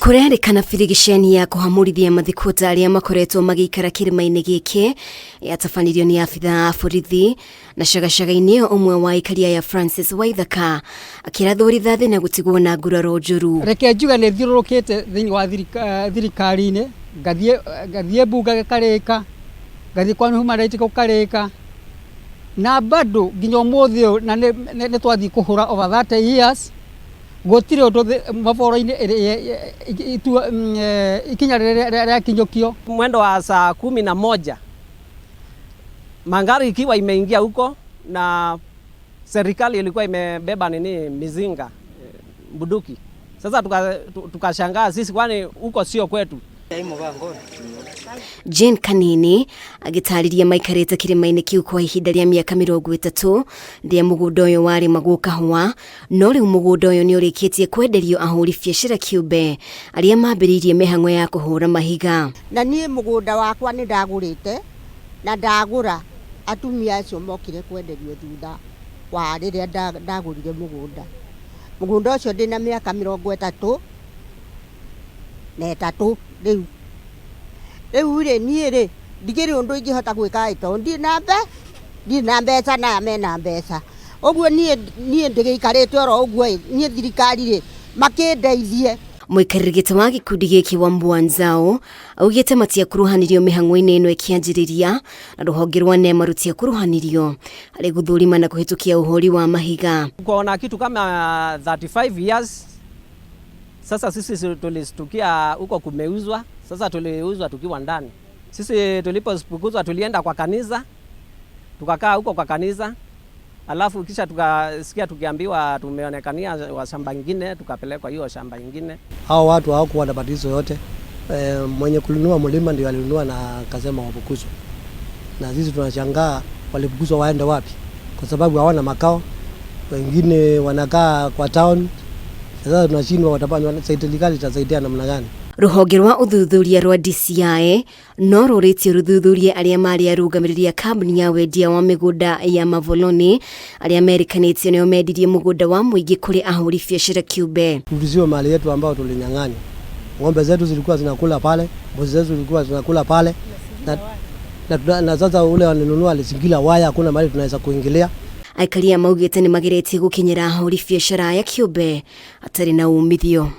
Kurerikana birigiceni ya kuhamurithia mathikuota aria makoretwo magiikara kirima-ini giki yatabanirio ni abitha a borithi na cagacaga-ini umwe wa aikari ya Francis Waithaka akirathũritha thina gutigwo na nguraro njuru. Reke njuga ni thiũrũrũkĩte thĩinĩ wa thirikari-inĩ ngathiĩ mbunge gĩkarĩka ngathiĩ kwa human rights gũkarĩka na bado nginya ũmũthĩ ũyũ na nĩ twathiĩ kũhũra over 30 years gũtirĩ ũndũ maboro-inĩ ikinya rĩrĩa kinyũkio. Mwendo wa saa 11 magari ikiwa imeingia huko na serikali ilikuwa imebeba mizinga bunduki. Sasa tukashangaa sisi, kwani huko sio kwetu. Jane Kanini agitariria maikarite kirima-ini kiu kwa ihinda rĩa miaka 30 ria mugunda uyu wari maguka hwa no riu mugunda uyu ni urikitie kwenderio ahuri biashara kiumbe aria mambiriirie mihang'o ya kuhura mahiga. Na nie mugunda wakwa ni ndagurite na ndagura atumia acio mokire kwenderio thutha wa riria ndagurire mugunda ucio ndina miaka 33 riu nie ndigiri undu ingihota gwika ito ndi na mbeca na mena mbeca oguo nie ndigiikarite oro oguo nie thirikari makindeithie. Muikarĩrĩgĩte wa gikundi giki wa Mwanzao augite matia kuruhanirio mihang'o-ini ino ikianjiriria na ruhonge rwa nema rutia kuruhanirio ari guthurima na kuhitukia uhuri wa mahiga. Kuona kitu kama 35 years sasa sisi tulistukia huko kumeuzwa. Sasa tuliuzwa tukiwa ndani. Sisi tulipofukuzwa tulienda kwa kanisa, tukakaa huko kwa kanisa, alafu kisha tukasikia tukiambiwa tumeonekania wa shamba nyingine, tukapelekwa hiyo shamba nyingine. Hao watu hawakuwa na badizo yote. Mwenye kulinunua mlima ndio alinunua na akasema wafukuzwe. Na sisi tunashangaa walifukuzwa waende wapi? Kwa sababu hawana makao. Wengine wanakaa kwa town. Sasa tunashindwa watapanya serikali itasaidia namna gani? Ruhonge rwa uthuthuria rwa DCI no rũrĩtie rũthuthurie aria mari arũgamĩrĩria kambuni ya wendia wa migunda ya Mavoloni aria Amerikanĩtio nĩo mendirie mugunda wa muingi kuri ahuri biashara kiumbe. Tulizio mali yetu ambao tulinyang'anywa. Ng'ombe zetu zilikuwa zinakula pale, mbuzi zetu zilikuwa zinakula pale. Na sasa ule walinunua alisingira waya, hakuna mahali tunaweza kuingilia. Aikari maugite ni mageretie gukinyira ahuri biashara ya kiumbe atari na umithio.